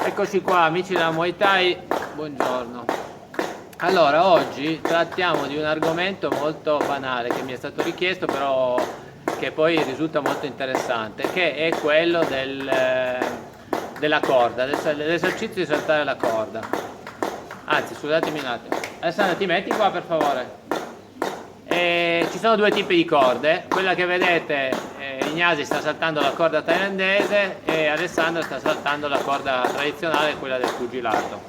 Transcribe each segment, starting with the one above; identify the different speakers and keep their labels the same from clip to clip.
Speaker 1: Eccoci qua amici della Muay Thai, buongiorno. Allora, oggi trattiamo di un argomento molto banale che mi è stato richiesto, però che poi risulta molto interessante, che è quello della corda, dell'esercizio di saltare la corda. Anzi, scusatemi un attimo. Alessandra, ti metti qua per favore? Ci sono due tipi di corde, quella che vedete, Ignasi sta saltando la corda thailandese e Alessandro sta saltando la corda tradizionale, quella del pugilato.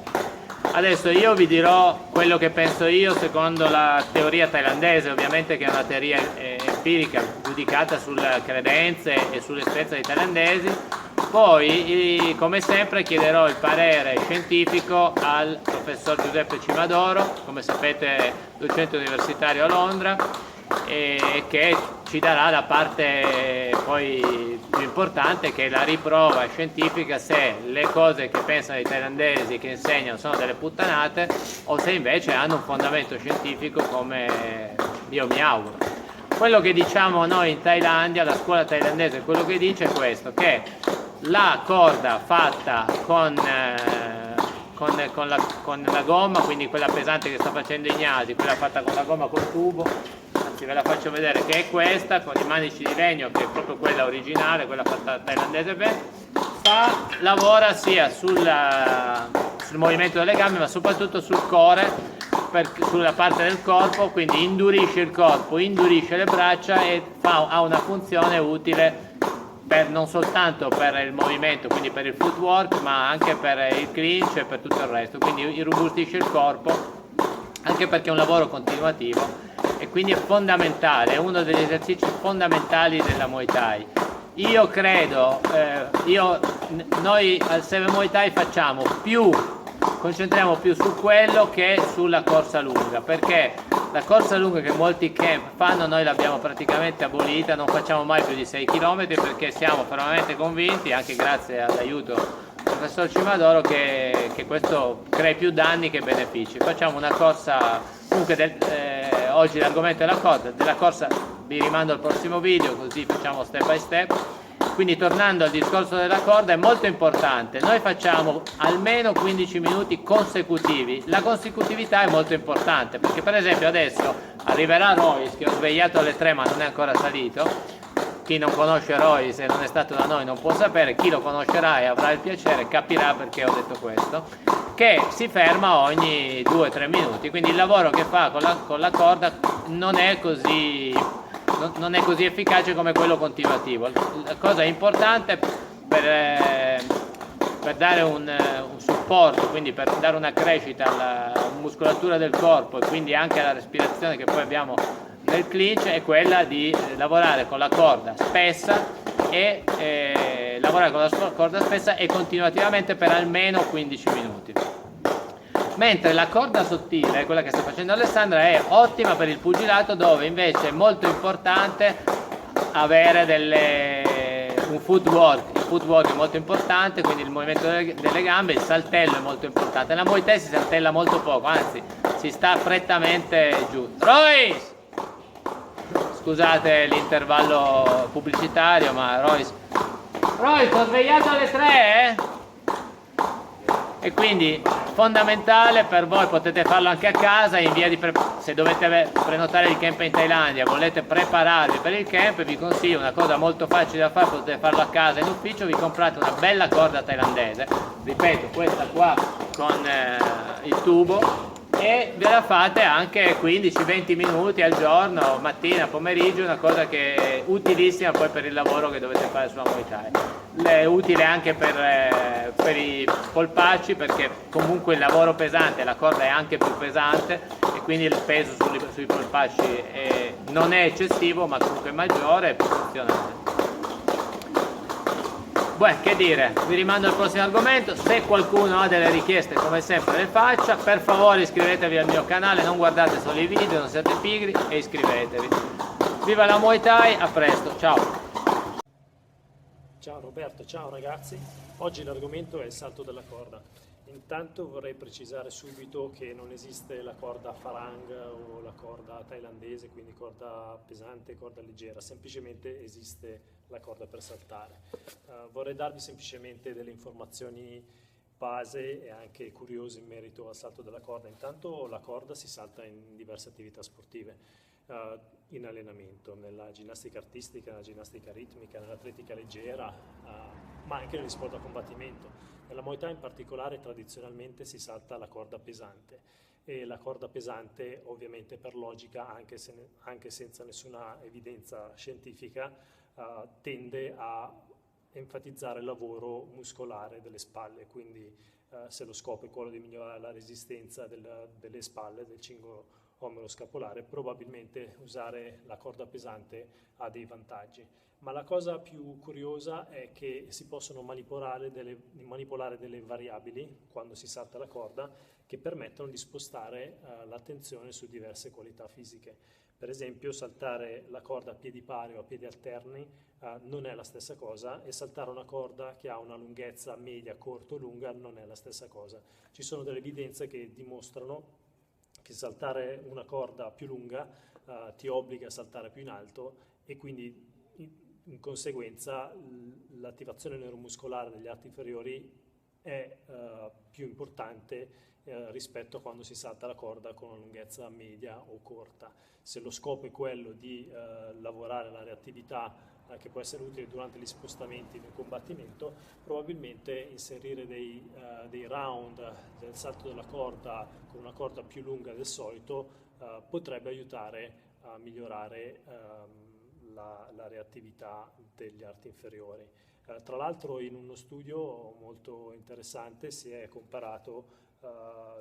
Speaker 1: Adesso io vi dirò quello che penso io secondo la teoria thailandese, ovviamente, che è una teoria empirica giudicata sulle credenze e sull'esperienza dei thailandesi. Poi, come sempre, chiederò il parere scientifico al professor Giuseppe Cimadoro, come sapete docente universitario a Londra, che ci darà la parte poi più importante, che è la riprova scientifica se le cose che pensano i thailandesi, che insegnano, sono delle puttanate o se invece hanno un fondamento scientifico, come io mi auguro. Quello che diciamo noi in Thailandia, la scuola thailandese, quello che dice è questo, che la corda fatta con la gomma, quindi quella pesante che sta facendo Ignasi, quella fatta con la gomma col tubo, anzi ve la faccio vedere, che è questa, con i manici di legno, che è proprio quella originale, quella fatta thailandese bene, lavora sia sul movimento delle gambe, ma soprattutto sul core, sulla parte del corpo, quindi indurisce il corpo, indurisce le braccia e ha una funzione utile non soltanto per il movimento, quindi per il footwork, ma anche per il clinch e per tutto il resto, quindi irrobustisce il corpo, anche perché è un lavoro continuativo e quindi è fondamentale, è uno degli esercizi fondamentali della Muay Thai. Io credo, noi al Seven Muay Thai concentriamo più su quello che sulla corsa lunga, perché la corsa lunga che molti camp fanno noi l'abbiamo praticamente abolita, non facciamo mai più di 6 km perché siamo fermamente convinti, anche grazie all'aiuto del professor Cimadoro, che questo crea più danni che benefici. Facciamo una corsa, comunque oggi l'argomento è della corsa vi rimando al prossimo video, così facciamo step by step. Quindi tornando al discorso della corda, è molto importante, noi facciamo almeno 15 minuti consecutivi, la consecutività è molto importante, perché per esempio adesso arriverà Royce, che ho svegliato alle 3 ma non è ancora salito. Chi non conosce Royce e non è stato da noi non può sapere, chi lo conoscerà e avrà il piacere capirà perché ho detto questo, che si ferma ogni 2-3 minuti, quindi il lavoro che fa con la corda non è così efficace come quello continuativo. La cosa importante per dare un supporto, quindi per dare una crescita alla muscolatura del corpo e quindi anche alla respirazione che poi abbiamo nel clinch, è quella di lavorare con la corda spessa e continuativamente per almeno 15 minuti. Mentre la corda sottile, quella che sta facendo Alessandra, è ottima per il pugilato, dove invece è molto importante avere un footwork. Il footwork è molto importante, quindi il movimento delle gambe, il saltello è molto importante. Nella Muay Thai si saltella molto poco, anzi si sta prettamente giù. Royce! Scusate l'intervallo pubblicitario, ma Royce, ho svegliato alle 3, E quindi fondamentale per voi, potete farlo anche a casa, se dovete prenotare il camp in Thailandia, volete prepararvi per il camp, vi consiglio una cosa molto facile da fare, potete farlo a casa in ufficio, vi comprate una bella corda thailandese, ripeto, questa qua con il tubo, e ve la fate anche 15-20 minuti al giorno, mattina, pomeriggio, una cosa che è utilissima poi per il lavoro che dovete fare sulla Muay Thai. È utile anche per i polpacci, perché comunque il lavoro pesante, la corda è anche più pesante e quindi il peso sui polpacci non è eccessivo, ma comunque è maggiore e più funzionale. Beh, che dire, vi rimando al prossimo argomento. Se qualcuno ha delle richieste, come sempre le faccia. Per favore iscrivetevi al mio canale, non guardate solo i video, non siate pigri e iscrivetevi. Viva la Muay Thai, a presto, ciao!
Speaker 2: Ciao Roberto, ciao ragazzi. Oggi l'argomento è il salto della corda. Intanto vorrei precisare subito che non esiste la corda farang o la corda thailandese, quindi corda pesante, corda leggera, semplicemente esiste la corda per saltare. Vorrei darvi semplicemente delle informazioni base e anche curiosi in merito al salto della corda. Intanto la corda si salta in diverse attività sportive, in allenamento, nella ginnastica artistica, nella ginnastica ritmica, nell'atletica leggera, ma anche negli sport da combattimento. Nella Muay Thai in particolare tradizionalmente si salta la corda pesante, e la corda pesante ovviamente per logica, anche senza nessuna evidenza scientifica, tende a enfatizzare il lavoro muscolare delle spalle, quindi se lo scopo è quello di migliorare la resistenza delle spalle, del cingolo omero-scapolare, probabilmente usare la corda pesante ha dei vantaggi. Ma la cosa più curiosa è che si possono manipolare delle variabili quando si salta la corda che permettono di spostare l'attenzione su diverse qualità fisiche. Per esempio, saltare la corda a piedi pari o a piedi alterni non è la stessa cosa, e saltare una corda che ha una lunghezza media, corta o lunga non è la stessa cosa. Ci sono delle evidenze che dimostrano che saltare una corda più lunga ti obbliga a saltare più in alto, e quindi in conseguenza l'attivazione neuromuscolare degli arti inferiori è più importante rispetto a quando si salta la corda con una lunghezza media o corta. Se lo scopo è quello di lavorare la reattività che può essere utile durante gli spostamenti nel combattimento, probabilmente inserire dei round del salto della corda con una corda più lunga del solito potrebbe aiutare a migliorare la reattività degli arti inferiori. Tra l'altro, in uno studio molto interessante si è comparato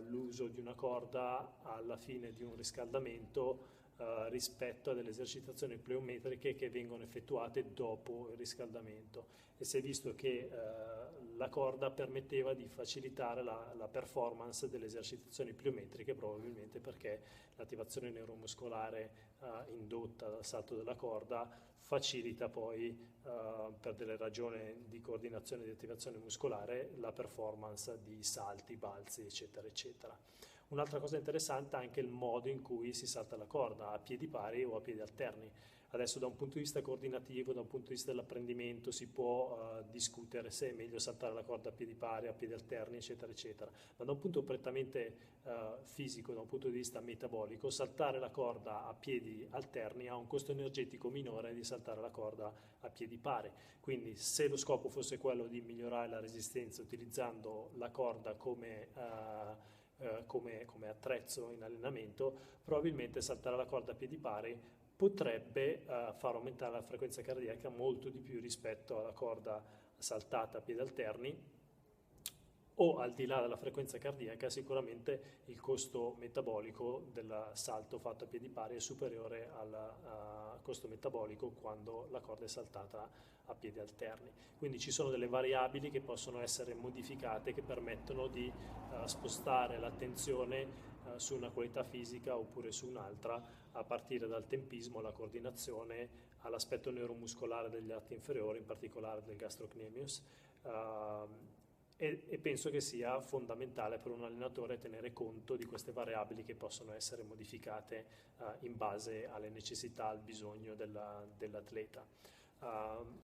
Speaker 2: l'uso di una corda alla fine di un riscaldamento rispetto a delle esercitazioni pliometriche che vengono effettuate dopo il riscaldamento, e si è visto che la corda permetteva di facilitare la performance delle esercitazioni pliometriche, probabilmente perché l'attivazione neuromuscolare indotta dal salto della corda facilita poi, per delle ragioni di coordinazione e di attivazione muscolare, la performance di salti, balzi, eccetera, eccetera. Un'altra cosa interessante è anche il modo in cui si salta la corda, a piedi pari o a piedi alterni. Adesso, da un punto di vista coordinativo, da un punto di vista dell'apprendimento, si può discutere se è meglio saltare la corda a piedi pari, a piedi alterni, eccetera, eccetera. Ma da un punto prettamente fisico, da un punto di vista metabolico, saltare la corda a piedi alterni ha un costo energetico minore di saltare la corda a piedi pari. Quindi, se lo scopo fosse quello di migliorare la resistenza utilizzando la corda come attrezzo in allenamento, probabilmente saltare la corda a piedi pari potrebbe far aumentare la frequenza cardiaca molto di più rispetto alla corda saltata a piedi alterni, o al di là della frequenza cardiaca sicuramente il costo metabolico del salto fatto a piedi pari è superiore al costo metabolico quando la corda è saltata a piedi alterni. Quindi ci sono delle variabili che possono essere modificate, che permettono di spostare l'attenzione su una qualità fisica oppure su un'altra, a partire dal tempismo, alla coordinazione, all'aspetto neuromuscolare degli arti inferiori, in particolare del gastrocnemius. E penso che sia fondamentale per un allenatore tenere conto di queste variabili che possono essere modificate in base alle necessità, al bisogno dell'atleta.